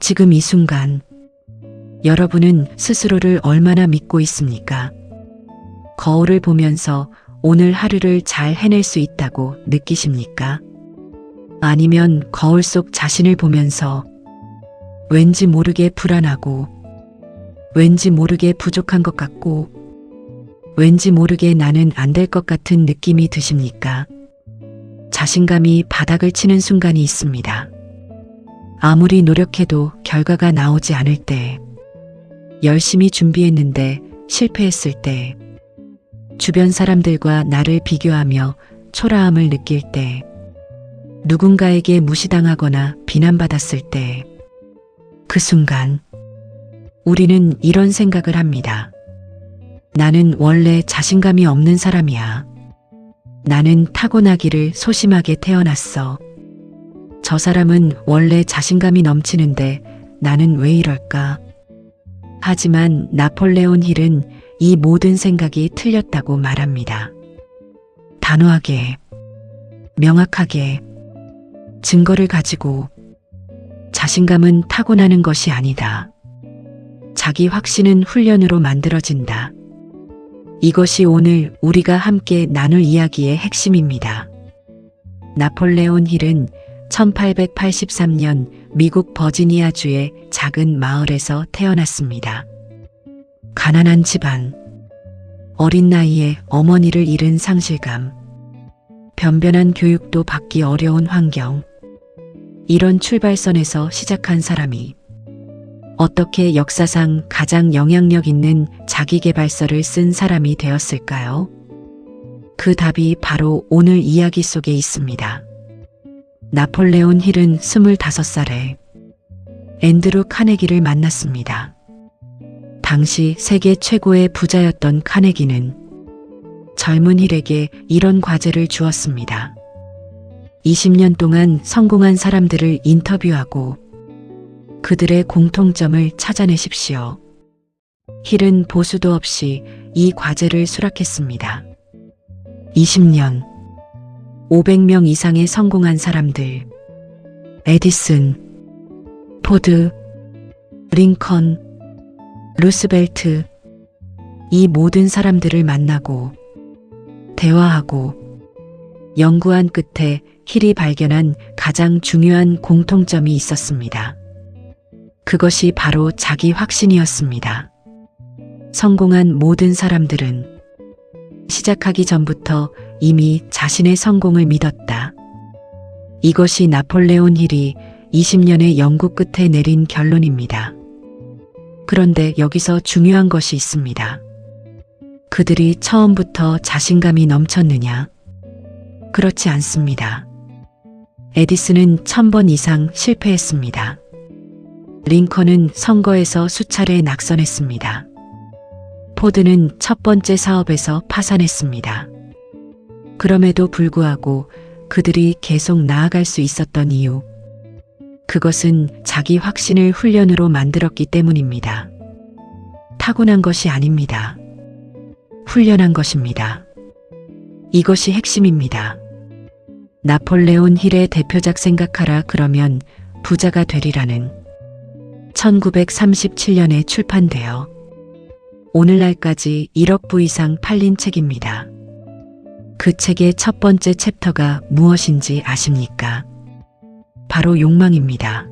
지금 이 순간 여러분은 스스로를 얼마나 믿고 있습니까? 거울을 보면서 오늘 하루를 잘 해낼 수 있다고 느끼십니까? 아니면 거울 속 자신을 보면서 왠지 모르게 불안하고, 왠지 모르게 부족한 것 같고, 왠지 모르게 나는 안 될 것 같은 느낌이 드십니까? 자신감이 바닥을 치는 순간이 있습니다. 아무리 노력해도 결과가 나오지 않을 때, 열심히 준비했는데 실패했을 때, 주변 사람들과 나를 비교하며 초라함을 느낄 때, 누군가에게 무시당하거나 비난받았을 때, 그 순간 우리는 이런 생각을 합니다. 나는 원래 자신감이 없는 사람이야. 나는 타고나기를 소심하게 태어났어. 저 사람은 원래 자신감이 넘치는데 나는 왜 이럴까? 하지만 나폴레온 힐은 이 모든 생각이 틀렸다고 말합니다. 단호하게, 명확하게, 증거를 가지고 자신감은 타고나는 것이 아니다. 자기 확신은 훈련으로 만들어진다. 이것이 오늘 우리가 함께 나눌 이야기의 핵심입니다. 나폴레온 힐은 1883년 미국 버지니아주의 작은 마을에서 태어났습니다. 가난한 집안, 어린 나이에 어머니를 잃은 상실감, 변변한 교육도 받기 어려운 환경, 이런 출발선에서 시작한 사람이 어떻게 역사상 가장 영향력 있는 자기계발서를 쓴 사람이 되었을까요? 그 답이 바로 오늘 이야기 속에 있습니다. 나폴레온 힐은 25살에 앤드루 카네기를 만났습니다. 당시 세계 최고의 부자였던 카네기는 젊은 힐에게 이런 과제를 주었습니다. 20년 동안 성공한 사람들을 인터뷰하고 그들의 공통점을 찾아내십시오. 힐은 보수도 없이 이 과제를 수락했습니다. 20년, 500명 이상의 성공한 사람들, 에디슨, 포드, 링컨, 루스벨트, 이 모든 사람들을 만나고 대화하고 연구한 끝에 힐이 발견한 가장 중요한 공통점이 있었습니다. 그것이 바로 자기 확신이었습니다. 성공한 모든 사람들은 시작하기 전부터 이미 자신의 성공을 믿었다. 이것이 나폴레온 힐이 20년의 연구 끝에 내린 결론입니다. 그런데 여기서 중요한 것이 있습니다. 그들이 처음부터 자신감이 넘쳤느냐? 그렇지 않습니다. 에디슨은 1000번 이상 실패했습니다. 링컨은 선거에서 수차례 낙선했습니다. 포드는 첫 번째 사업에서 파산했습니다. 그럼에도 불구하고 그들이 계속 나아갈 수 있었던 이유, 그것은 자기 확신을 훈련으로 만들었기 때문입니다. 타고난 것이 아닙니다. 훈련한 것입니다. 이것이 핵심입니다. 나폴레온 힐의 대표작 생각하라 그러면 부자가 되리라는 1937년에 출판되어 오늘날까지 1억 부 이상 팔린 책입니다. 그 책의 첫 번째 챕터가 무엇인지 아십니까? 바로 욕망입니다.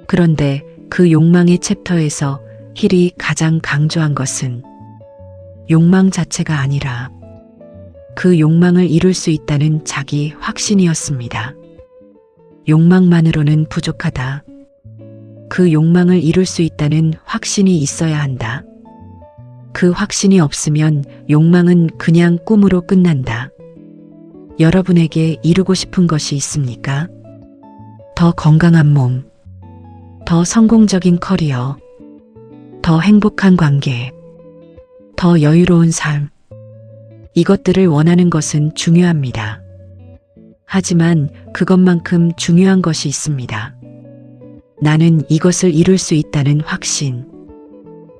그런데 그 욕망의 챕터에서 힐이 가장 강조한 것은 욕망 자체가 아니라 그 욕망을 이룰 수 있다는 자기 확신이었습니다. 욕망만으로는 부족하다. 그 욕망을 이룰 수 있다는 확신이 있어야 한다. 그 확신이 없으면 욕망은 그냥 꿈으로 끝난다. 여러분에게 이루고 싶은 것이 있습니까? 더 건강한 몸, 더 성공적인 커리어, 더 행복한 관계, 더 여유로운 삶. 이것들을 원하는 것은 중요합니다. 하지만 그것만큼 중요한 것이 있습니다. 나는 이것을 이룰 수 있다는 확신.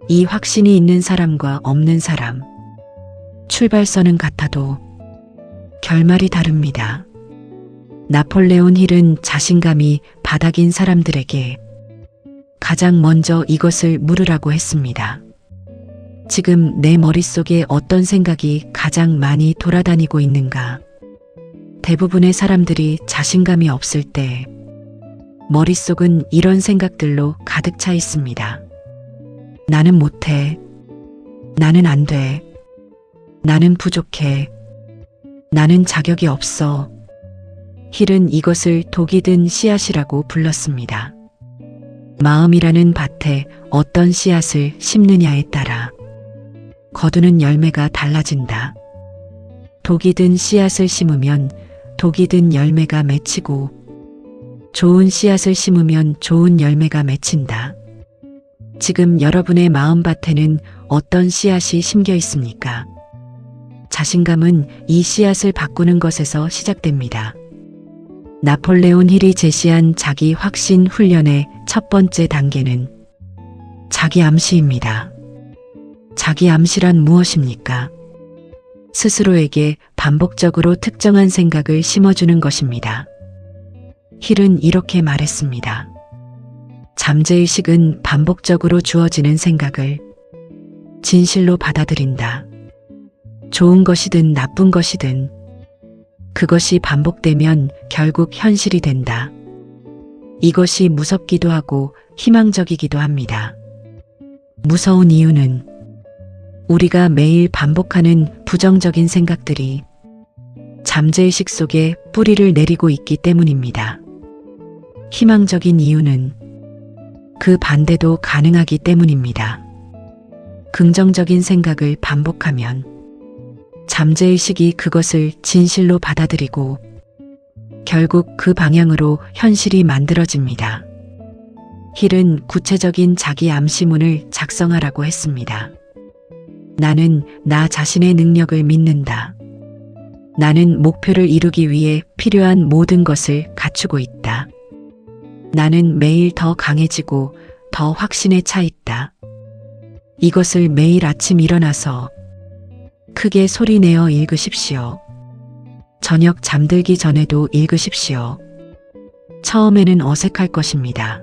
이 확신이 있는 사람과 없는 사람. 출발선은 같아도 결말이 다릅니다. 나폴레온 힐은 자신감이 바닥인 사람들에게 가장 먼저 이것을 물으라고 했습니다. 지금 내 머릿속에 어떤 생각이 가장 많이 돌아다니고 있는가? 대부분의 사람들이 자신감이 없을 때 머릿속은 이런 생각들로 가득 차 있습니다. 나는 못해. 나는 안 돼. 나는 부족해. 나는 자격이 없어. 힐은 이것을 독이 든 씨앗이라고 불렀습니다. 마음이라는 밭에 어떤 씨앗을 심느냐에 따라 거두는 열매가 달라진다. 독이 든 씨앗을 심으면 독이 든 열매가 맺히고 좋은 씨앗을 심으면 좋은 열매가 맺힌다. 지금 여러분의 마음밭에는 어떤 씨앗이 심겨 있습니까? 자신감은 이 씨앗을 바꾸는 것에서 시작됩니다. 나폴레온 힐이 제시한 자기 확신 훈련의 첫 번째 단계는 자기 암시입니다. 자기 암시란 무엇입니까? 스스로에게 반복적으로 특정한 생각을 심어주는 것입니다. 힐은 이렇게 말했습니다. 잠재의식은 반복적으로 주어지는 생각을 진실로 받아들인다. 좋은 것이든 나쁜 것이든 그것이 반복되면 결국 현실이 된다. 이것이 무섭기도 하고 희망적이기도 합니다. 무서운 이유는 우리가 매일 반복하는 부정적인 생각들이 잠재의식 속에 뿌리를 내리고 있기 때문입니다. 희망적인 이유는 그 반대도 가능하기 때문입니다. 긍정적인 생각을 반복하면 잠재의식이 그것을 진실로 받아들이고 결국 그 방향으로 현실이 만들어집니다. 힐은 구체적인 자기 암시문을 작성하라고 했습니다. 나는 나 자신의 능력을 믿는다. 나는 목표를 이루기 위해 필요한 모든 것을 갖추고 있다. 나는 매일 더 강해지고 더 확신에 차 있다. 이것을 매일 아침 일어나서 크게 소리내어 읽으십시오. 저녁 잠들기 전에도 읽으십시오. 처음에는 어색할 것입니다.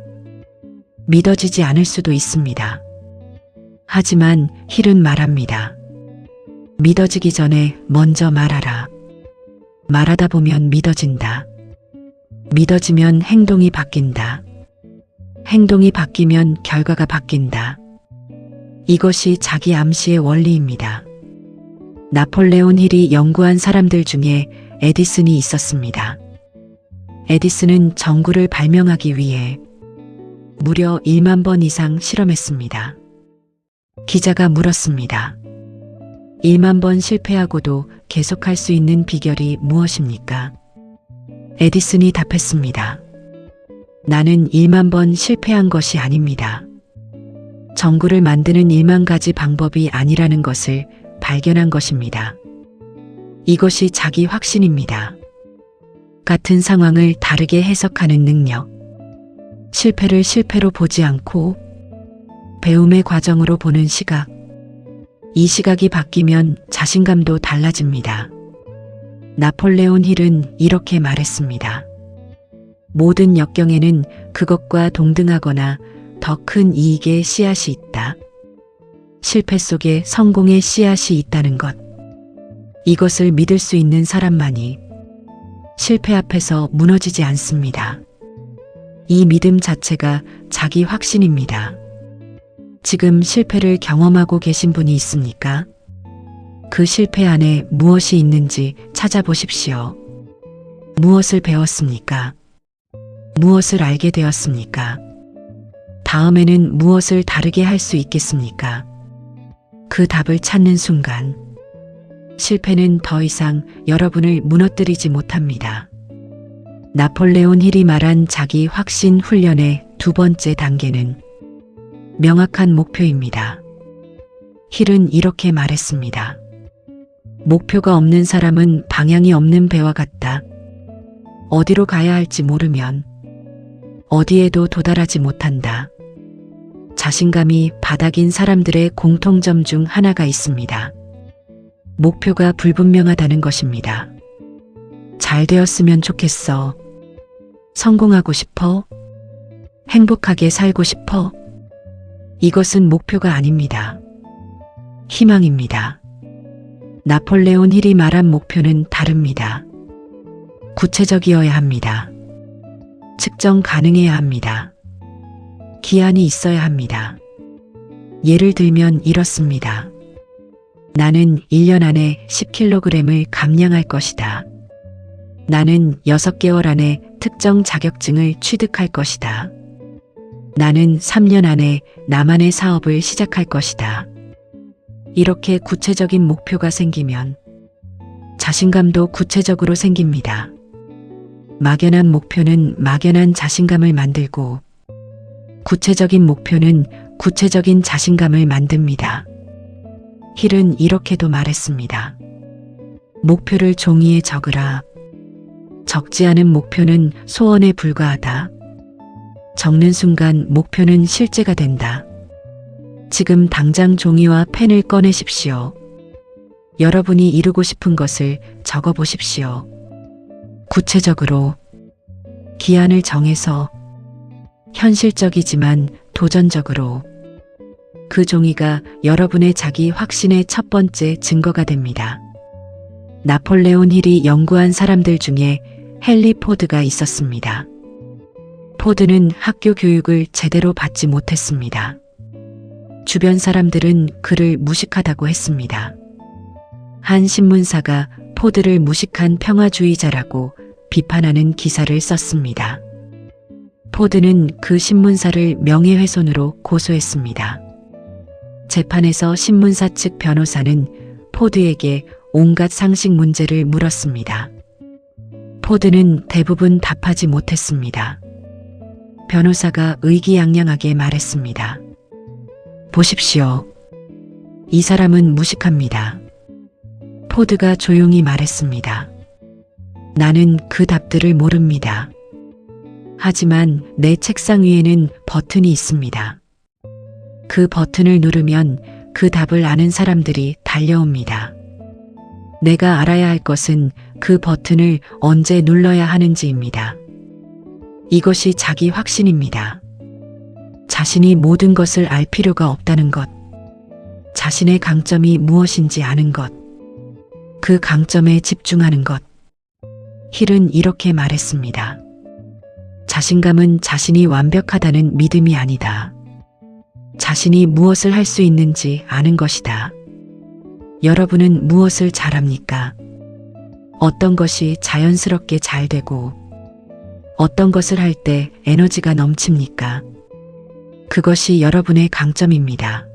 믿어지지 않을 수도 있습니다. 하지만 힐은 말합니다. 믿어지기 전에 먼저 말하라. 말하다 보면 믿어진다. 믿어지면 행동이 바뀐다. 행동이 바뀌면 결과가 바뀐다. 이것이 자기 암시의 원리입니다. 나폴레온 힐이 연구한 사람들 중에 에디슨이 있었습니다. 에디슨은 전구를 발명하기 위해 무려 1만 번 이상 실험했습니다. 기자가 물었습니다. 1만 번 실패하고도 계속할 수 있는 비결이 무엇입니까? 에디슨이 답했습니다. 나는 1만 번 실패한 것이 아닙니다. 전구를 만드는 1만 가지 방법이 아니라는 것을 발견한 것입니다. 이것이 자기 확신입니다. 같은 상황을 다르게 해석하는 능력. 실패를 실패로 보지 않고 배움의 과정으로 보는 시각. 이 시각이 바뀌면 자신감도 달라집니다. 나폴레온 힐은 이렇게 말했습니다. 모든 역경에는 그것과 동등하거나 더 큰 이익의 씨앗이 있다. 실패 속에 성공의 씨앗이 있다는 것. 이것을 믿을 수 있는 사람만이 실패 앞에서 무너지지 않습니다. 이 믿음 자체가 자기 확신입니다. 지금 실패를 경험하고 계신 분이 있습니까? 그 실패 안에 무엇이 있는지 찾아보십시오. 무엇을 배웠습니까? 무엇을 알게 되었습니까? 다음에는 무엇을 다르게 할 수 있겠습니까? 그 답을 찾는 순간 실패는 더 이상 여러분을 무너뜨리지 못합니다. 나폴레온 힐이 말한 자기 확신 훈련의 두 번째 단계는 명확한 목표입니다. 힐은 이렇게 말했습니다. 목표가 없는 사람은 방향이 없는 배와 같다. 어디로 가야 할지 모르면 어디에도 도달하지 못한다. 자신감이 바닥인 사람들의 공통점 중 하나가 있습니다. 목표가 불분명하다는 것입니다. 잘 되었으면 좋겠어. 성공하고 싶어. 행복하게 살고 싶어? 이것은 목표가 아닙니다. 희망입니다. 나폴레온 힐이 말한 목표는 다릅니다. 구체적이어야 합니다. 측정 가능해야 합니다. 기한이 있어야 합니다. 예를 들면 이렇습니다. 나는 1년 안에 10kg을 감량할 것이다. 나는 6개월 안에 특정 자격증을 취득할 것이다. 나는 3년 안에 나만의 사업을 시작할 것이다. 이렇게 구체적인 목표가 생기면 자신감도 구체적으로 생깁니다. 막연한 목표는 막연한 자신감을 만들고 구체적인 목표는 구체적인 자신감을 만듭니다. 힐은 이렇게도 말했습니다. 목표를 종이에 적으라. 적지 않은 목표는 소원에 불과하다. 적는 순간 목표는 실제가 된다. 지금 당장 종이와 펜을 꺼내십시오. 여러분이 이루고 싶은 것을 적어 보십시오. 구체적으로 기한을 정해서 현실적이지만 도전적으로 그 종이가 여러분의 자기 확신의 첫 번째 증거가 됩니다. 나폴레온 힐이 연구한 사람들 중에 헨리 포드가 있었습니다. 포드는 학교 교육을 제대로 받지 못했습니다. 주변 사람들은 그를 무식하다고 했습니다. 한 신문사가 포드를 무식한 평화주의자라고 비판하는 기사를 썼습니다. 포드는 그 신문사를 명예훼손으로 고소했습니다. 재판에서 신문사 측 변호사는 포드에게 온갖 상식 문제를 물었습니다. 포드는 대부분 답하지 못했습니다. 변호사가 의기양양하게 말했습니다. 보십시오. 이 사람은 무식합니다. 포드가 조용히 말했습니다. 나는 그 답들을 모릅니다. 하지만 내 책상 위에는 버튼이 있습니다. 그 버튼을 누르면 그 답을 아는 사람들이 달려옵니다. 내가 알아야 할 것은 그 버튼을 언제 눌러야 하는지입니다. 이것이 자기 확신입니다. 자신이 모든 것을 알 필요가 없다는 것. 자신의 강점이 무엇인지 아는 것. 그 강점에 집중하는 것. 힐은 이렇게 말했습니다. 자신감은 자신이 완벽하다는 믿음이 아니다. 자신이 무엇을 할 수 있는지 아는 것이다. 여러분은 무엇을 잘합니까? 어떤 것이 자연스럽게 잘 되고 어떤 것을 할 때 에너지가 넘칩니까? 그것이 여러분의 강점입니다.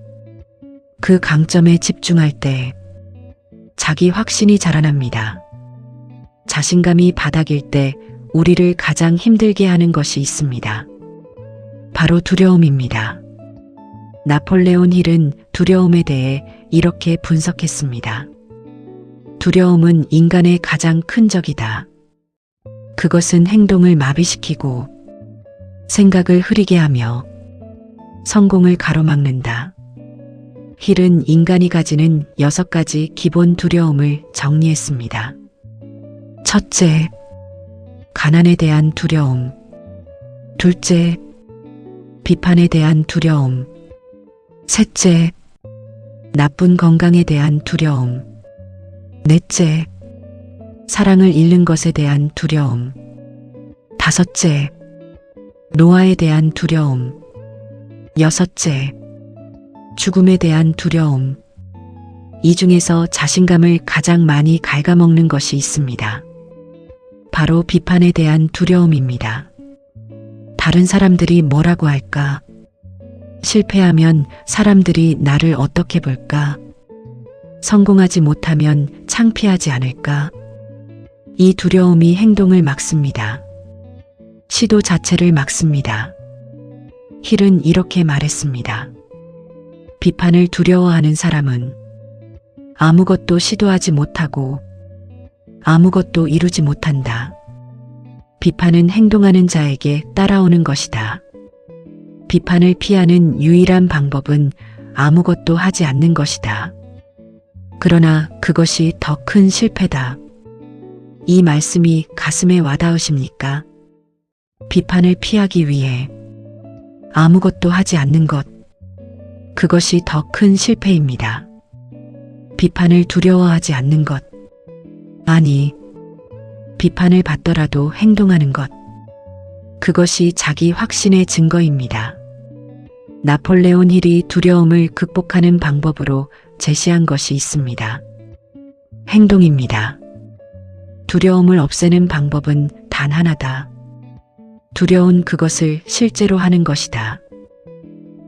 그 강점에 집중할 때 자기 확신이 자라납니다. 자신감이 바닥일 때 우리를 가장 힘들게 하는 것이 있습니다. 바로 두려움입니다. 나폴레온 힐은 두려움에 대해 이렇게 분석했습니다. 두려움은 인간의 가장 큰 적이다. 그것은 행동을 마비시키고 생각을 흐리게 하며 성공을 가로막는다. 힐은 인간이 가지는 6가지 기본 두려움을 정리했습니다. 첫째, 가난에 대한 두려움. 둘째, 비판에 대한 두려움. 셋째, 나쁜 건강에 대한 두려움. 넷째, 사랑을 잃는 것에 대한 두려움. 다섯째, 노화에 대한 두려움. 여섯째, 죽음에 대한 두려움. 이 중에서 자신감을 가장 많이 갉아먹는 것이 있습니다. 바로 비판에 대한 두려움입니다. 다른 사람들이 뭐라고 할까? 실패하면 사람들이 나를 어떻게 볼까? 성공하지 못하면 창피하지 않을까? 이 두려움이 행동을 막습니다. 시도 자체를 막습니다. 힐은 이렇게 말했습니다. 비판을 두려워하는 사람은 아무것도 시도하지 못하고 아무것도 이루지 못한다. 비판은 행동하는 자에게 따라오는 것이다. 비판을 피하는 유일한 방법은 아무것도 하지 않는 것이다. 그러나 그것이 더 큰 실패다. 이 말씀이 가슴에 와닿으십니까? 비판을 피하기 위해 아무것도 하지 않는 것. 그것이 더 큰 실패입니다. 비판을 두려워하지 않는 것. 아니, 비판을 받더라도 행동하는 것. 그것이 자기 확신의 증거입니다. 나폴레온 힐이 두려움을 극복하는 방법으로 제시한 것이 있습니다. 행동입니다. 두려움을 없애는 방법은 단 하나다. 두려운 그것을 실제로 하는 것이다.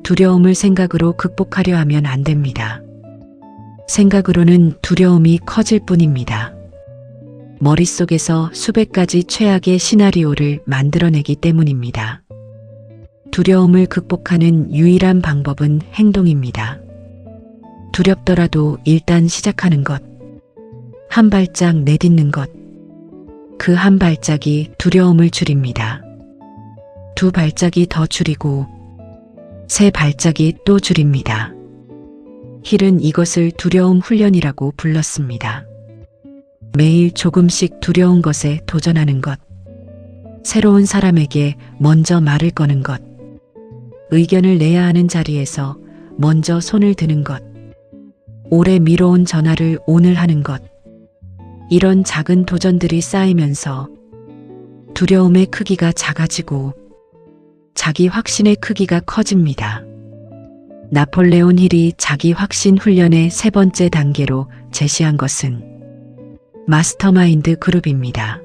두려움을 생각으로 극복하려 하면 안 됩니다. 생각으로는 두려움이 커질 뿐입니다. 머릿속에서 수백 가지 최악의 시나리오를 만들어내기 때문입니다. 두려움을 극복하는 유일한 방법은 행동입니다. 두렵더라도 일단 시작하는 것. 한 발짝 내딛는 것. 그 한 발짝이 두려움을 줄입니다. 두 발짝이 더 줄이고 세 발짝이 또 줄입니다. 힐은 이것을 두려움 훈련이라고 불렀습니다. 매일 조금씩 두려운 것에 도전하는 것. 새로운 사람에게 먼저 말을 거는 것. 의견을 내야 하는 자리에서 먼저 손을 드는 것. 오래 미뤄온 전화를 오늘 하는 것. 이런 작은 도전들이 쌓이면서 두려움의 크기가 작아지고 자기 확신의 크기가 커집니다. 나폴레온 힐이 자기 확신 훈련의 세 번째 단계로 제시한 것은 마스터마인드 그룹입니다.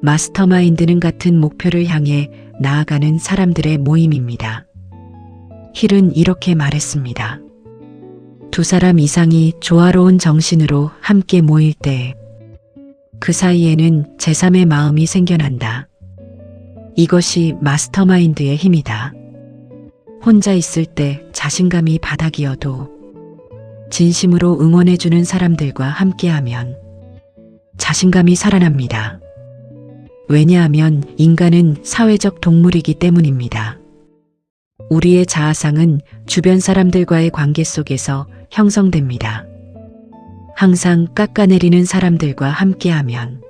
마스터마인드는 같은 목표를 향해 나아가는 사람들의 모임입니다. 힐은 이렇게 말했습니다. 두 사람 이상이 조화로운 정신으로 함께 모일 때 그 사이에는 제3의 마음이 생겨난다. 이것이 마스터마인드의 힘이다. 혼자 있을 때 자신감이 바닥이어도 진심으로 응원해주는 사람들과 함께하면 자신감이 살아납니다. 왜냐하면 인간은 사회적 동물이기 때문입니다. 우리의 자아상은 주변 사람들과의 관계 속에서 형성됩니다. 항상 깎아내리는 사람들과 함께하면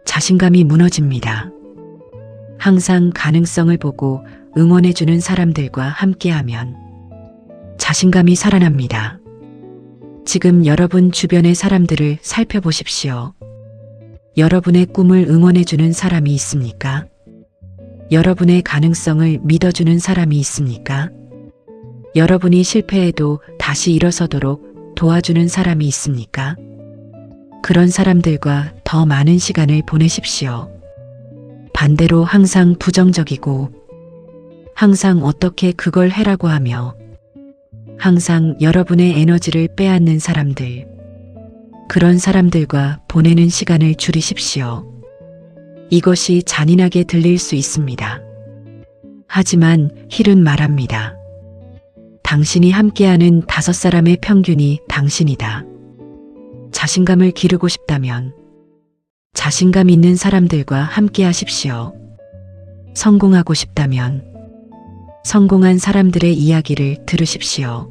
자신감이 무너집니다. 항상 가능성을 보고 응원해주는 사람들과 함께하면 자신감이 살아납니다. 지금 여러분 주변의 사람들을 살펴보십시오. 여러분의 꿈을 응원해주는 사람이 있습니까? 여러분의 가능성을 믿어주는 사람이 있습니까? 여러분이 실패해도 다시 일어서도록 도와주는 사람이 있습니까? 그런 사람들과 더 많은 시간을 보내십시오. 반대로 항상 부정적이고 항상 어떻게 그걸 해라고 하며 항상 여러분의 에너지를 빼앗는 사람들, 그런 사람들과 보내는 시간을 줄이십시오. 이것이 잔인하게 들릴 수 있습니다. 하지만 힐은 말합니다. 당신이 함께하는 5사람의 평균이 당신이다. 자신감을 기르고 싶다면 자신감 있는 사람들과 함께 하십시오. 성공하고 싶다면 성공한 사람들의 이야기를 들으십시오.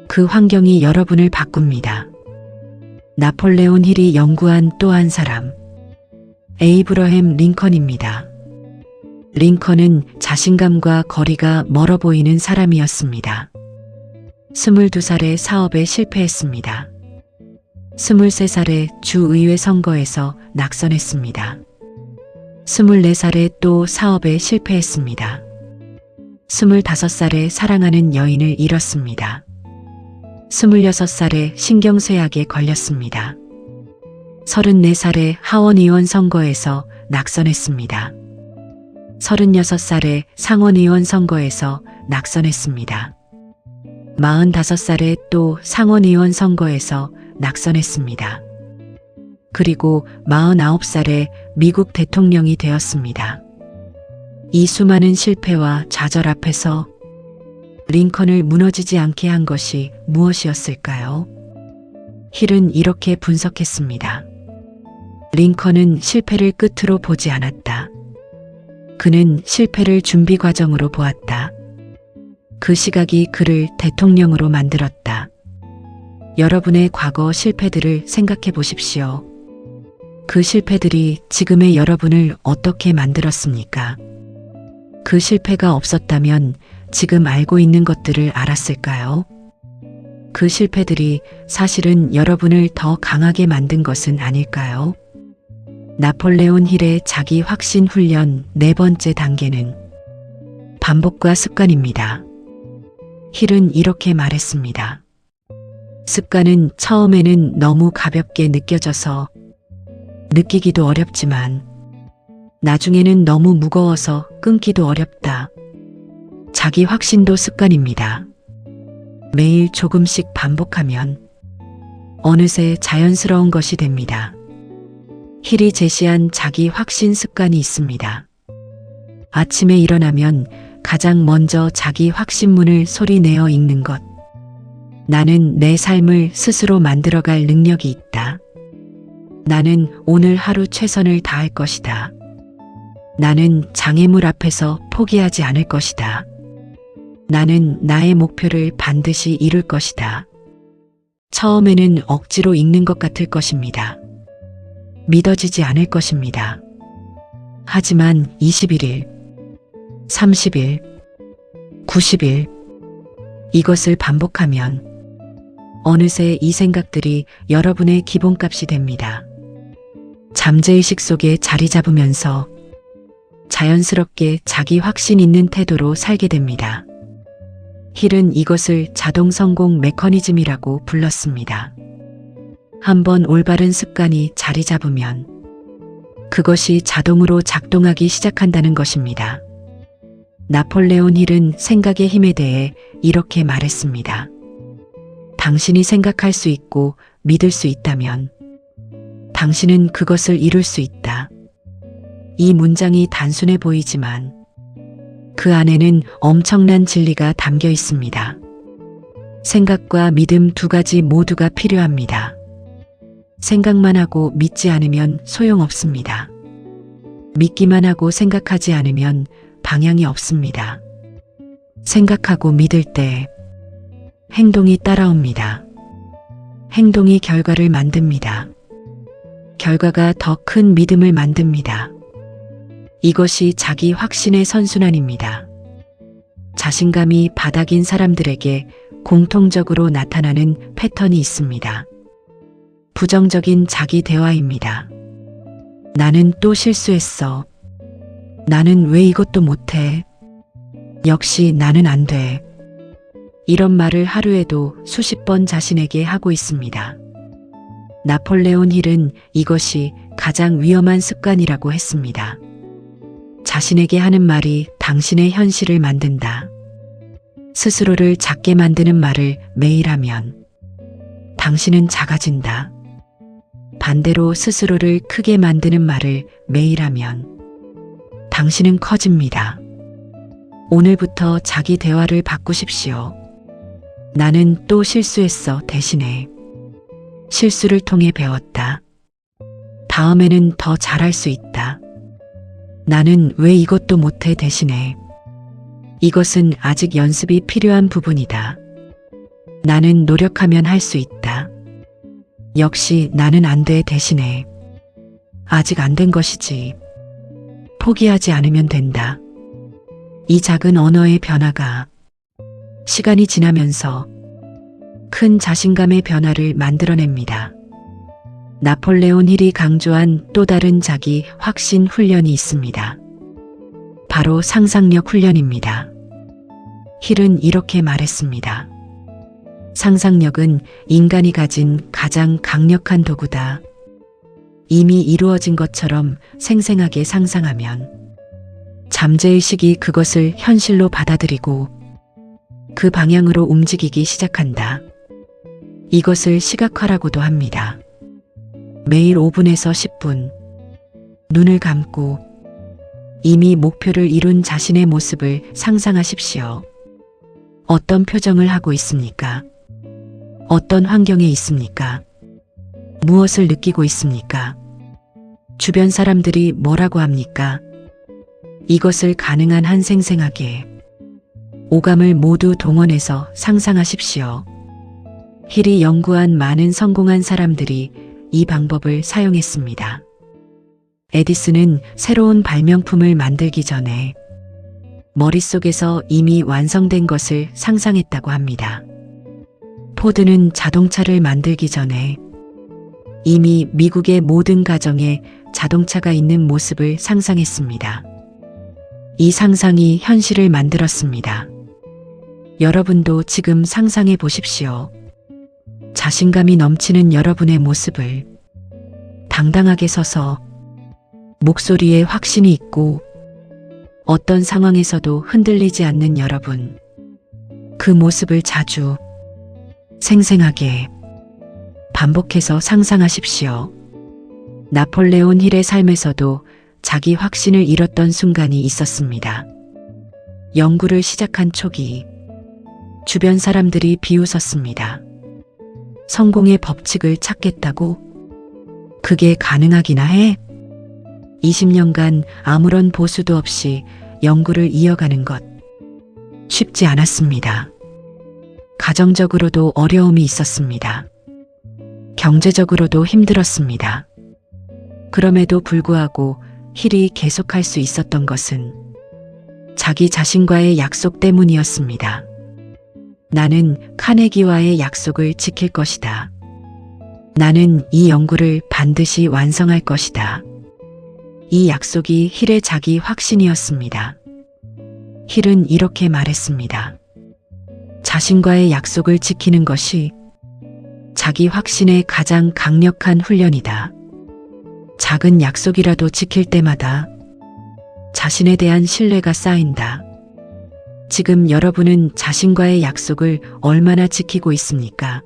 그 환경이 여러분을 바꿉니다. 나폴레온 힐이 연구한 또 한 사람, 에이브러햄 링컨입니다. 링컨은 자신감과 거리가 멀어 보이는 사람이었습니다. 22살에 사업에 실패했습니다. 23살에 주의회 선거에서 낙선했습니다. 24살에 또 사업에 실패했습니다. 25살에 사랑하는 여인을 잃었습니다. 26살에 신경쇠약에 걸렸습니다. 34살에 하원의원 선거에서 낙선했습니다. 36살에 상원의원 선거에서 낙선했습니다. 45살에 또 상원의원 선거에서 낙선했습니다. 그리고 49살에 미국 대통령이 되었습니다. 이 수많은 실패와 좌절 앞에서 링컨을 무너지지 않게 한 것이 무엇이었을까요? 힐은 이렇게 분석했습니다. 링컨은 실패를 끝으로 보지 않았다. 그는 실패를 준비 과정으로 보았다. 그 시각이 그를 대통령으로 만들었다. 여러분의 과거 실패들을 생각해 보십시오. 그 실패들이 지금의 여러분을 어떻게 만들었습니까? 그 실패가 없었다면 지금 알고 있는 것들을 알았을까요? 그 실패들이 사실은 여러분을 더 강하게 만든 것은 아닐까요? 나폴레온 힐의 자기 확신 훈련 네 번째 단계는 반복과 습관입니다. 힐은 이렇게 말했습니다. 습관은 처음에는 너무 가볍게 느껴져서 느끼기도 어렵지만 나중에는 너무 무거워서 끊기도 어렵다. 자기 확신도 습관입니다. 매일 조금씩 반복하면 어느새 자연스러운 것이 됩니다. 힐이 제시한 자기 확신 습관이 있습니다. 아침에 일어나면 가장 먼저 자기 확신문을 소리내어 읽는 것. 나는 내 삶을 스스로 만들어갈 능력이 있다. 나는 오늘 하루 최선을 다할 것이다. 나는 장애물 앞에서 포기하지 않을 것이다. 나는 나의 목표를 반드시 이룰 것이다. 처음에는 억지로 읽는 것 같을 것입니다. 믿어지지 않을 것입니다. 하지만 21일, 30일, 90일 이것을 반복하면 어느새 이 생각들이 여러분의 기본값이 됩니다. 잠재의식 속에 자리 잡으면서 자연스럽게 자기 확신 있는 태도로 살게 됩니다. 힐은 이것을 자동 성공 메커니즘이라고 불렀습니다. 한번 올바른 습관이 자리 잡으면 그것이 자동으로 작동하기 시작한다는 것입니다. 나폴레온 힐은 생각의 힘에 대해 이렇게 말했습니다. 당신이 생각할 수 있고 믿을 수 있다면 당신은 그것을 이룰 수 있다. 이 문장이 단순해 보이지만 그 안에는 엄청난 진리가 담겨 있습니다. 생각과 믿음 두 가지 모두가 필요합니다. 생각만 하고 믿지 않으면 소용없습니다. 믿기만 하고 생각하지 않으면 방향이 없습니다. 생각하고 믿을 때 행동이 따라옵니다. 행동이 결과를 만듭니다. 결과가 더 큰 믿음을 만듭니다. 이것이 자기 확신의 선순환입니다. 자신감이 바닥인 사람들에게 공통적으로 나타나는 패턴이 있습니다. 부정적인 자기 대화입니다. 나는 또 실수했어. 나는 왜 이것도 못해? 역시 나는 안 돼. 이런 말을 하루에도 수십 번 자신에게 하고 있습니다. 나폴레온 힐은 이것이 가장 위험한 습관이라고 했습니다. 자신에게 하는 말이 당신의 현실을 만든다. 스스로를 작게 만드는 말을 매일 하면 당신은 작아진다. 반대로 스스로를 크게 만드는 말을 매일 하면 당신은 커집니다. 오늘부터 자기 대화를 바꾸십시오. 나는 또 실수했어 대신에 실수를 통해 배웠다. 다음에는 더 잘할 수 있다. 나는 왜 이것도 못해 대신에 이것은 아직 연습이 필요한 부분이다. 나는 노력하면 할 수 있다. 역시 나는 안 돼 대신에 아직 안 된 것이지. 포기하지 않으면 된다. 이 작은 언어의 변화가 시간이 지나면서 큰 자신감의 변화를 만들어냅니다. 나폴레온 힐이 강조한 또 다른 자기 확신 훈련이 있습니다. 바로 상상력 훈련입니다. 힐은 이렇게 말했습니다. 상상력은 인간이 가진 가장 강력한 도구다. 이미 이루어진 것처럼 생생하게 상상하면 잠재의식이 그것을 현실로 받아들이고 그 방향으로 움직이기 시작한다. 이것을 시각화라고도 합니다. 매일 5분에서 10분 눈을 감고 이미 목표를 이룬 자신의 모습을 상상하십시오. 어떤 표정을 하고 있습니까? 어떤 환경에 있습니까? 무엇을 느끼고 있습니까? 주변 사람들이 뭐라고 합니까? 이것을 가능한 한 생생하게 오감을 모두 동원해서 상상하십시오. 힐이 연구한 많은 성공한 사람들이 이 방법을 사용했습니다. 에디슨은 새로운 발명품을 만들기 전에 머릿속에서 이미 완성된 것을 상상했다고 합니다. 포드는 자동차를 만들기 전에 이미 미국의 모든 가정에 자동차가 있는 모습을 상상했습니다. 이 상상이 현실을 만들었습니다. 여러분도 지금 상상해 보십시오. 자신감이 넘치는 여러분의 모습을 당당하게 서서 목소리에 확신이 있고 어떤 상황에서도 흔들리지 않는 여러분. 그 모습을 자주 생생하게 반복해서 상상하십시오. 나폴레온 힐의 삶에서도 자기 확신을 잃었던 순간이 있었습니다. 연구를 시작한 초기 주변 사람들이 비웃었습니다. 성공의 법칙을 찾겠다고? 그게 가능하기나 해? 20년간 아무런 보수도 없이 연구를 이어가는 것 쉽지 않았습니다. 가정적으로도 어려움이 있었습니다. 경제적으로도 힘들었습니다. 그럼에도 불구하고 힐이 계속할 수 있었던 것은 자기 자신과의 약속 때문이었습니다. 나는 카네기와의 약속을 지킬 것이다. 나는 이 연구를 반드시 완성할 것이다. 이 약속이 힐의 자기 확신이었습니다. 힐은 이렇게 말했습니다. 자신과의 약속을 지키는 것이 자기 확신의 가장 강력한 훈련이다. 작은 약속이라도 지킬 때마다 자신에 대한 신뢰가 쌓인다. 지금 여러분은 자신과의 약속을 얼마나 지키고 있습니까?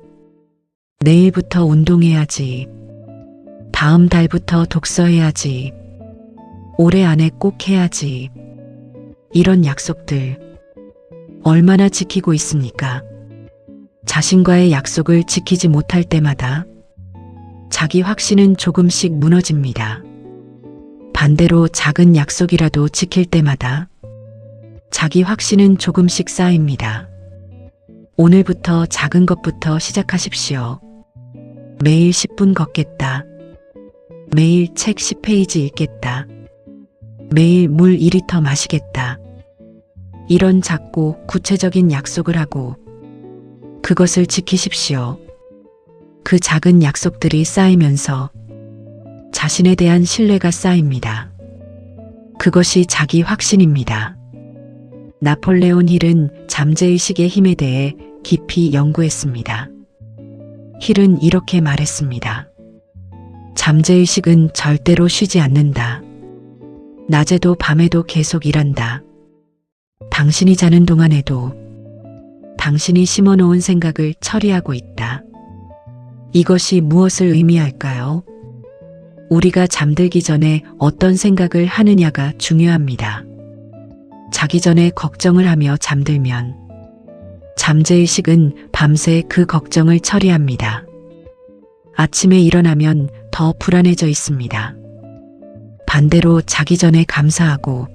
내일부터 운동해야지. 다음 달부터 독서해야지. 올해 안에 꼭 해야지. 이런 약속들 얼마나 지키고 있습니까? 자신과의 약속을 지키지 못할 때마다 자기 확신은 조금씩 무너집니다. 반대로 작은 약속이라도 지킬 때마다 자기 확신은 조금씩 쌓입니다. 오늘부터 작은 것부터 시작하십시오. 매일 10분 걷겠다. 매일 책 10페이지 읽겠다. 매일 물 2리터 마시겠다. 이런 작고 구체적인 약속을 하고 그것을 지키십시오. 그 작은 약속들이 쌓이면서 자신에 대한 신뢰가 쌓입니다. 그것이 자기 확신입니다. 나폴레온 힐은 잠재의식의 힘에 대해 깊이 연구했습니다. 힐은 이렇게 말했습니다. 잠재의식은 절대로 쉬지 않는다. 낮에도 밤에도 계속 일한다. 당신이 자는 동안에도 당신이 심어놓은 생각을 처리하고 있다. 이것이 무엇을 의미할까요? 우리가 잠들기 전에 어떤 생각을 하느냐가 중요합니다. 자기 전에 걱정을 하며 잠들면 잠재의식은 밤새 그 걱정을 처리합니다. 아침에 일어나면 더 불안해져 있습니다. 반대로 자기 전에 감사하고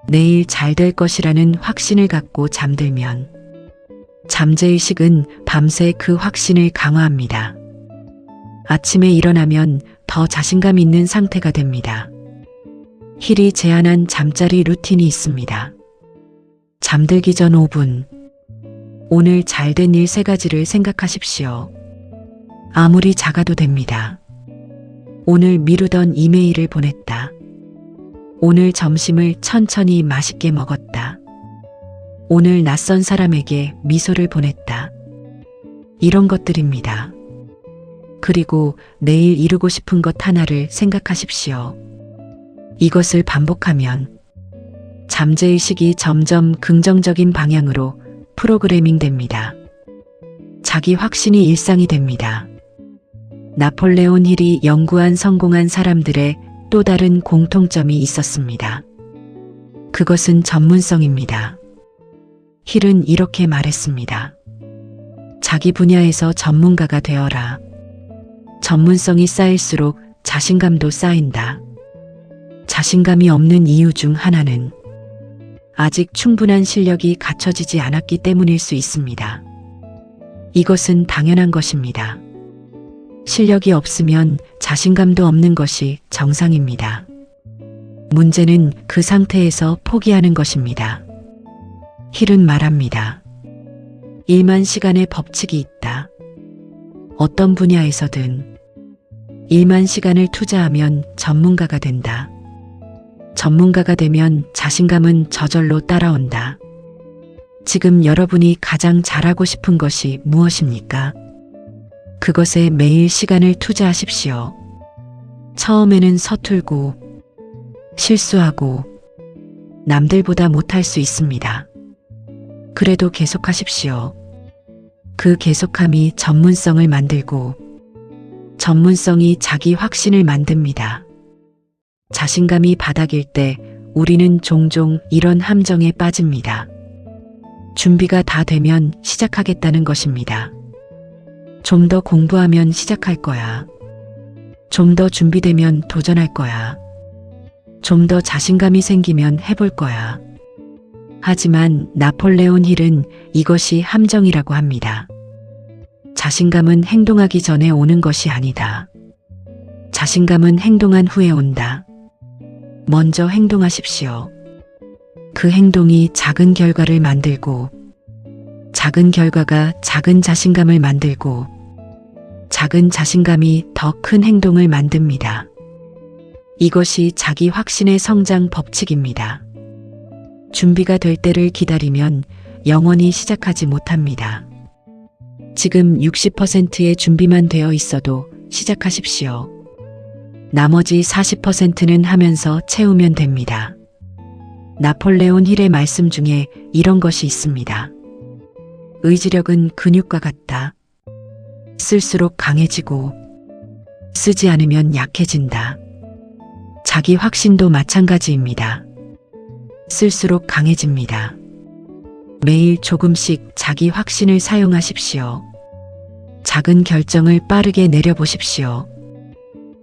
내일 잘 될 것이라는 확신을 갖고 잠들면 잠재의식은 밤새 그 확신을 강화합니다. 아침에 일어나면 더 자신감 있는 상태가 됩니다. 힐이 제안한 잠자리 루틴이 있습니다. 잠들기 전 5분. 오늘 잘된 일 3가지를 생각하십시오. 아무리 작아도 됩니다. 오늘 미루던 이메일을 보냈다. 오늘 점심을 천천히 맛있게 먹었다. 오늘 낯선 사람에게 미소를 보냈다. 이런 것들입니다. 그리고 내일 이루고 싶은 것 하나를 생각하십시오. 이것을 반복하면 잠재의식이 점점 긍정적인 방향으로 프로그래밍 됩니다. 자기 확신이 일상이 됩니다. 나폴레온 힐이 연구한 성공한 사람들의 또 다른 공통점이 있었습니다. 그것은 전문성입니다. 힐은 이렇게 말했습니다. 자기 분야에서 전문가가 되어라. 전문성이 쌓일수록 자신감도 쌓인다. 자신감이 없는 이유 중 하나는 아직 충분한 실력이 갖춰지지 않았기 때문일 수 있습니다. 이것은 당연한 것입니다. 실력이 없으면 자신감도 없는 것이 정상입니다. 문제는 그 상태에서 포기하는 것입니다. 힐은 말합니다. 일만 시간의 법칙이 있다. 어떤 분야에서든 일만 시간을 투자하면 전문가가 된다. 전문가가 되면 자신감은 저절로 따라온다. 지금 여러분이 가장 잘하고 싶은 것이 무엇입니까? 그것에 매일 시간을 투자하십시오. 처음에는 서툴고 실수하고 남들보다 못할 수 있습니다. 그래도 계속하십시오. 그 계속함이 전문성을 만들고 전문성이 자기 확신을 만듭니다. 자신감이 바닥일 때 우리는 종종 이런 함정에 빠집니다. 준비가 다 되면 시작하겠다는 것입니다. 좀 더 공부하면 시작할 거야. 좀 더 준비되면 도전할 거야. 좀 더 자신감이 생기면 해볼 거야. 하지만 나폴레온 힐은 이것이 함정이라고 합니다. 자신감은 행동하기 전에 오는 것이 아니다. 자신감은 행동한 후에 온다. 먼저 행동하십시오. 그 행동이 작은 결과를 만들고, 작은 결과가 작은 자신감을 만들고, 작은 자신감이 더 큰 행동을 만듭니다. 이것이 자기 확신의 성장 법칙입니다. 준비가 될 때를 기다리면 영원히 시작하지 못합니다. 지금 60%의 준비만 되어 있어도 시작하십시오. 나머지 40%는 하면서 채우면 됩니다. 나폴레온 힐의 말씀 중에 이런 것이 있습니다. 의지력은 근육과 같다. 쓸수록 강해지고 쓰지 않으면 약해진다. 자기 확신도 마찬가지입니다. 쓸수록 강해집니다. 매일 조금씩 자기 확신을 사용하십시오. 작은 결정을 빠르게 내려보십시오.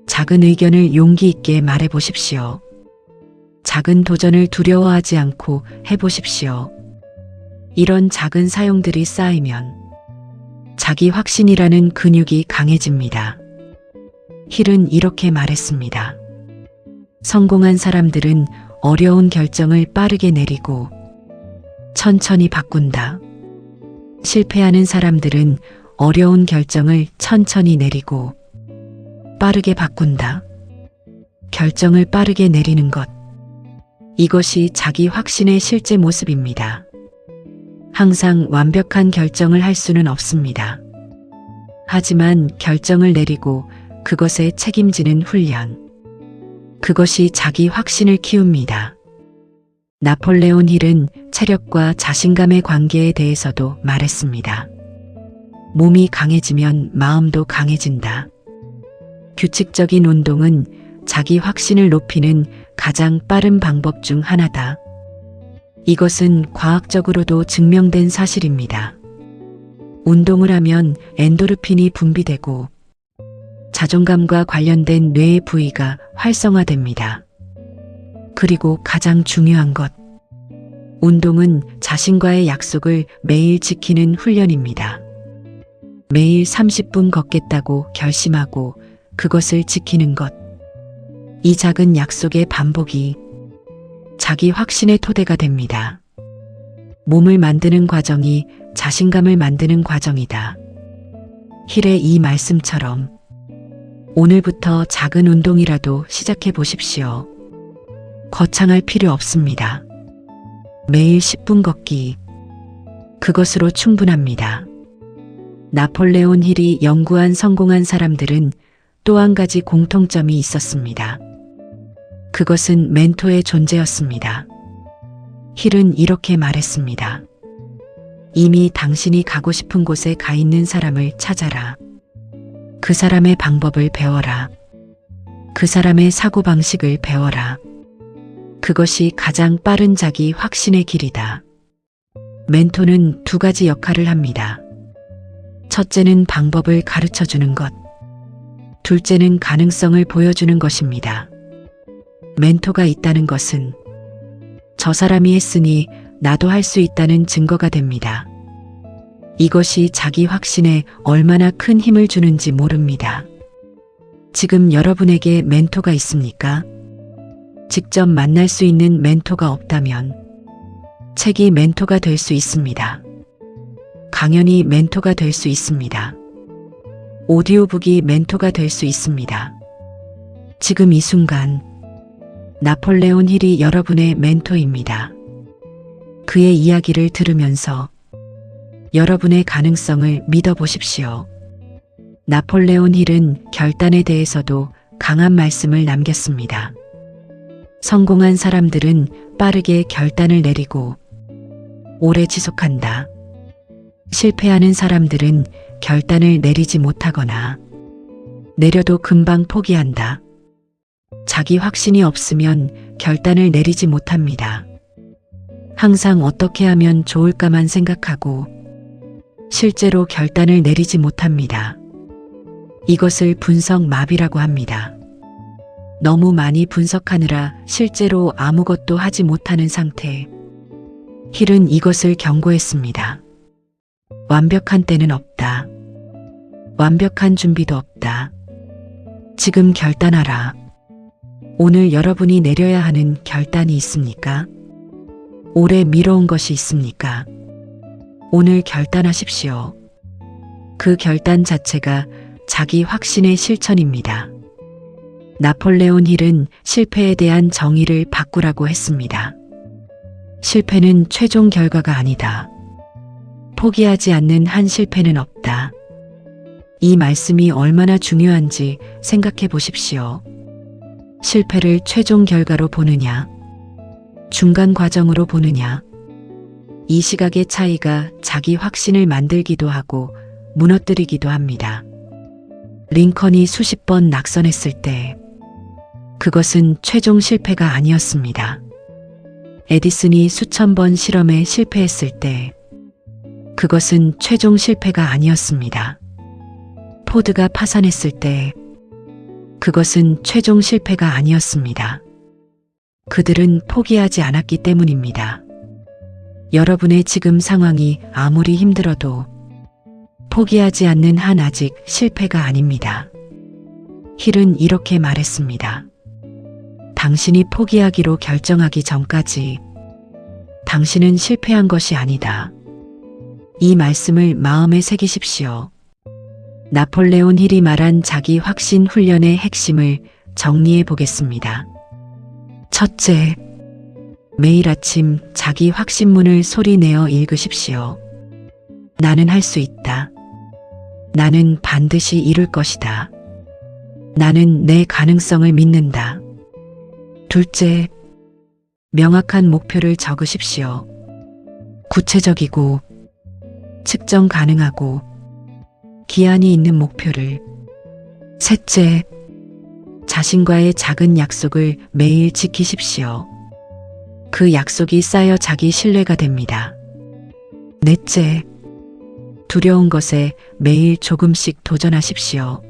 작은 의견을 용기 있게 말해보십시오. 작은 도전을 두려워하지 않고 해보십시오. 이런 작은 사용들이 쌓이면 자기 확신이라는 근육이 강해집니다. 힐은 이렇게 말했습니다. 성공한 사람들은 어려운 결정을 빠르게 내리고 천천히 바꾼다. 실패하는 사람들은 어려운 결정을 천천히 내리고 빠르게 바꾼다. 결정을 빠르게 내리는 것. 이것이 자기 확신의 실제 모습입니다. 항상 완벽한 결정을 할 수는 없습니다. 하지만 결정을 내리고 그것에 책임지는 훈련. 그것이 자기 확신을 키웁니다. 나폴레온 힐은 체력과 자신감의 관계에 대해서도 말했습니다. 몸이 강해지면 마음도 강해진다. 규칙적인 운동은 자기 확신을 높이는 가장 빠른 방법 중 하나다. 이것은 과학적으로도 증명된 사실입니다. 운동을 하면 엔도르핀이 분비되고 자존감과 관련된 뇌의 부위가 활성화됩니다. 그리고 가장 중요한 것. 운동은 자신과의 약속을 매일 지키는 훈련입니다. 매일 30분 걷겠다고 결심하고 그것을 지키는 것. 이 작은 약속의 반복이 자기 확신의 토대가 됩니다. 몸을 만드는 과정이 자신감을 만드는 과정이다. 힐의 이 말씀처럼 오늘부터 작은 운동이라도 시작해 보십시오. 거창할 필요 없습니다. 매일 10분 걷기. 그것으로 충분합니다. 나폴레온 힐이 연구한 성공한 사람들은 또 한 가지 공통점이 있었습니다. 그것은 멘토의 존재였습니다. 힐은 이렇게 말했습니다. 이미 당신이 가고 싶은 곳에 가 있는 사람을 찾아라. 그 사람의 방법을 배워라. 그 사람의 사고방식을 배워라. 그것이 가장 빠른 자기 확신의 길이다. 멘토는 두 가지 역할을 합니다. 첫째는 방법을 가르쳐 주는 것. 둘째는 가능성을 보여주는 것입니다. 멘토가 있다는 것은 저 사람이 했으니 나도 할 수 있다는 증거가 됩니다. 이것이 자기 확신에 얼마나 큰 힘을 주는지 모릅니다. 지금 여러분에게 멘토가 있습니까? 직접 만날 수 있는 멘토가 없다면 책이 멘토가 될 수 있습니다. 강연이 멘토가 될 수 있습니다. 오디오북이 멘토가 될 수 있습니다. 지금 이 순간 나폴레온 힐이 여러분의 멘토입니다. 그의 이야기를 들으면서 여러분의 가능성을 믿어보십시오. 나폴레온 힐은 결단에 대해서도 강한 말씀을 남겼습니다. 성공한 사람들은 빠르게 결단을 내리고 오래 지속한다. 실패하는 사람들은 결단을 내리지 못하거나 내려도 금방 포기한다. 자기 확신이 없으면 결단을 내리지 못합니다. 항상 어떻게 하면 좋을까만 생각하고 실제로 결단을 내리지 못합니다. 이것을 분석 마비라고 합니다. 너무 많이 분석하느라 실제로 아무것도 하지 못하는 상태. 힐은 이것을 경고했습니다. 완벽한 때는 없다. 완벽한 준비도 없다. 지금 결단하라. 오늘 여러분이 내려야 하는 결단이 있습니까? 오래 미뤄온 것이 있습니까? 오늘 결단하십시오. 그 결단 자체가 자기 확신의 실천입니다. 나폴레온 힐은 실패에 대한 정의를 바꾸라고 했습니다. 실패는 최종 결과가 아니다. 포기하지 않는 한 실패는 없다. 이 말씀이 얼마나 중요한지 생각해 보십시오. 실패를 최종 결과로 보느냐, 중간 과정으로 보느냐, 이 시각의 차이가 자기 확신을 만들기도 하고 무너뜨리기도 합니다. 링컨이 수십 번 낙선했을 때 그것은 최종 실패가 아니었습니다. 에디슨이 수천 번 실험에 실패했을 때 그것은 최종 실패가 아니었습니다. 포드가 파산했을 때 그것은 최종 실패가 아니었습니다. 그들은 포기하지 않았기 때문입니다. 여러분의 지금 상황이 아무리 힘들어도 포기하지 않는 한 아직 실패가 아닙니다. 힐은 이렇게 말했습니다. 당신이 포기하기로 결정하기 전까지 당신은 실패한 것이 아니다. 이 말씀을 마음에 새기십시오. 나폴레온 힐이 말한 자기 확신 훈련의 핵심을 정리해 보겠습니다. 첫째, 매일 아침 자기 확신문을 소리내어 읽으십시오. 나는 할 수 있다. 나는 반드시 이룰 것이다. 나는 내 가능성을 믿는다. 둘째, 명확한 목표를 적으십시오. 구체적이고 측정 가능하고 기한이 있는 목표를. 셋째, 자신과의 작은 약속을 매일 지키십시오. 그 약속이 쌓여 자기 신뢰가 됩니다. 넷째, 두려운 것에 매일 조금씩 도전하십시오.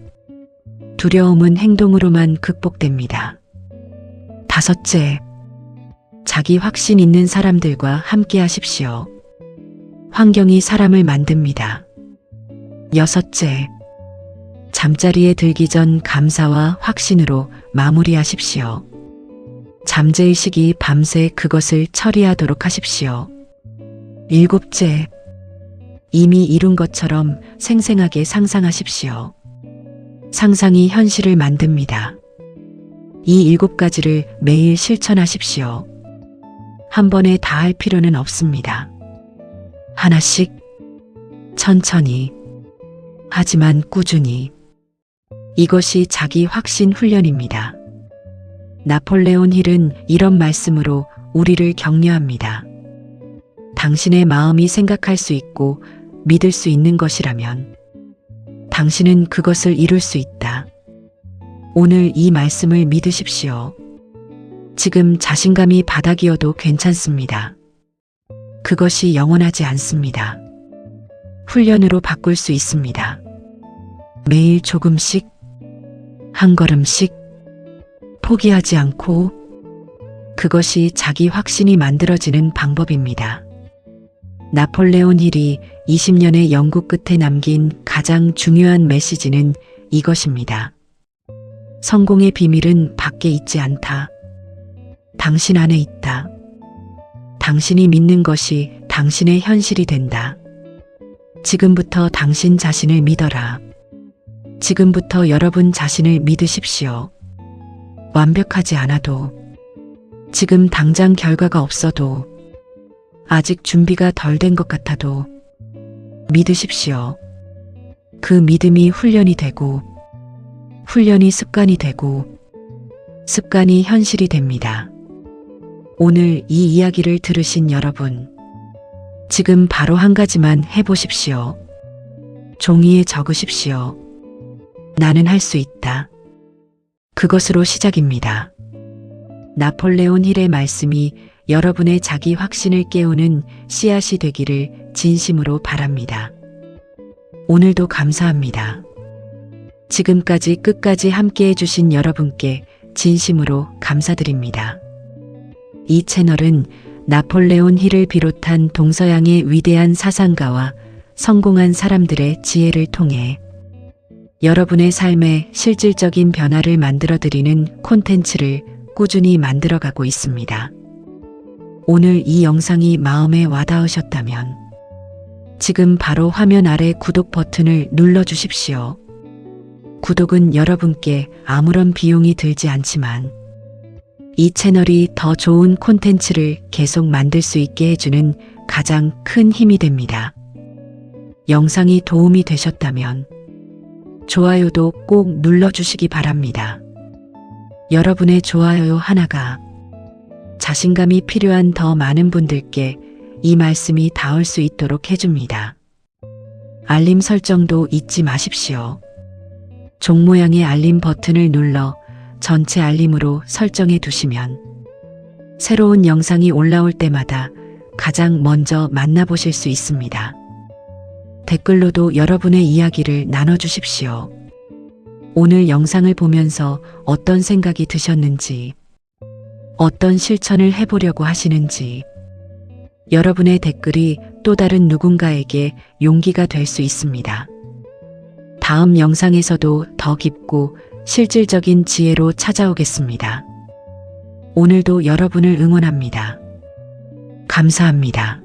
두려움은 행동으로만 극복됩니다. 다섯째, 자기 확신 있는 사람들과 함께 하십시오. 환경이 사람을 만듭니다. 여섯째, 잠자리에 들기 전 감사와 확신으로 마무리하십시오. 잠재의식이 밤새 그것을 처리하도록 하십시오. 일곱째, 이미 이룬 것처럼 생생하게 상상하십시오. 상상이 현실을 만듭니다. 이 7가지를 매일 실천하십시오. 한 번에 다 할 필요는 없습니다. 하나씩, 천천히, 하지만 꾸준히. 이것이 자기 확신 훈련입니다. 나폴레온 힐은 이런 말씀으로 우리를 격려합니다. 당신의 마음이 생각할 수 있고 믿을 수 있는 것이라면 당신은 그것을 이룰 수 있다. 오늘 이 말씀을 믿으십시오. 지금 자신감이 바닥이어도 괜찮습니다. 그것이 영원하지 않습니다. 훈련으로 바꿀 수 있습니다. 매일 조금씩, 한 걸음씩, 포기하지 않고, 그것이 자기 확신이 만들어지는 방법입니다. 나폴레온 힐이 20년의 연구 끝에 남긴 가장 중요한 메시지는 이것입니다. 성공의 비밀은 밖에 있지 않다. 당신 안에 있다. 당신이 믿는 것이 당신의 현실이 된다. 지금부터 당신 자신을 믿어라. 지금부터 여러분 자신을 믿으십시오. 완벽하지 않아도, 지금 당장 결과가 없어도, 아직 준비가 덜 된 것 같아도 믿으십시오. 그 믿음이 훈련이 되고, 훈련이 습관이 되고, 습관이 현실이 됩니다. 오늘 이 이야기를 들으신 여러분, 지금 바로 한 가지만 해보십시오. 종이에 적으십시오. 나는 할 수 있다. 그것으로 시작입니다. 나폴레온 힐의 말씀이 여러분의 자기 확신을 깨우는 씨앗이 되기를 진심으로 바랍니다. 오늘도 감사합니다. 지금까지 끝까지 함께 해주신 여러분께 진심으로 감사드립니다. 이 채널은 나폴레온 힐을 비롯한 동서양의 위대한 사상가와 성공한 사람들의 지혜를 통해 여러분의 삶에 실질적인 변화를 만들어드리는 콘텐츠를 꾸준히 만들어가고 있습니다. 오늘 이 영상이 마음에 와닿으셨다면 지금 바로 화면 아래 구독 버튼을 눌러주십시오. 구독은 여러분께 아무런 비용이 들지 않지만 이 채널이 더 좋은 콘텐츠를 계속 만들 수 있게 해주는 가장 큰 힘이 됩니다. 영상이 도움이 되셨다면 좋아요도 꼭 눌러주시기 바랍니다. 여러분의 좋아요 하나가 자신감이 필요한 더 많은 분들께 이 말씀이 닿을 수 있도록 해줍니다. 알림 설정도 잊지 마십시오. 종 모양의 알림 버튼을 눌러 전체 알림으로 설정해 두시면 새로운 영상이 올라올 때마다 가장 먼저 만나보실 수 있습니다. 댓글로도 여러분의 이야기를 나눠주십시오. 오늘 영상을 보면서 어떤 생각이 드셨는지, 어떤 실천을 해보려고 하시는지, 여러분의 댓글이 또 다른 누군가에게 용기가 될 수 있습니다. 다음 영상에서도 더 깊고 실질적인 지혜로 찾아오겠습니다. 오늘도 여러분을 응원합니다. 감사합니다.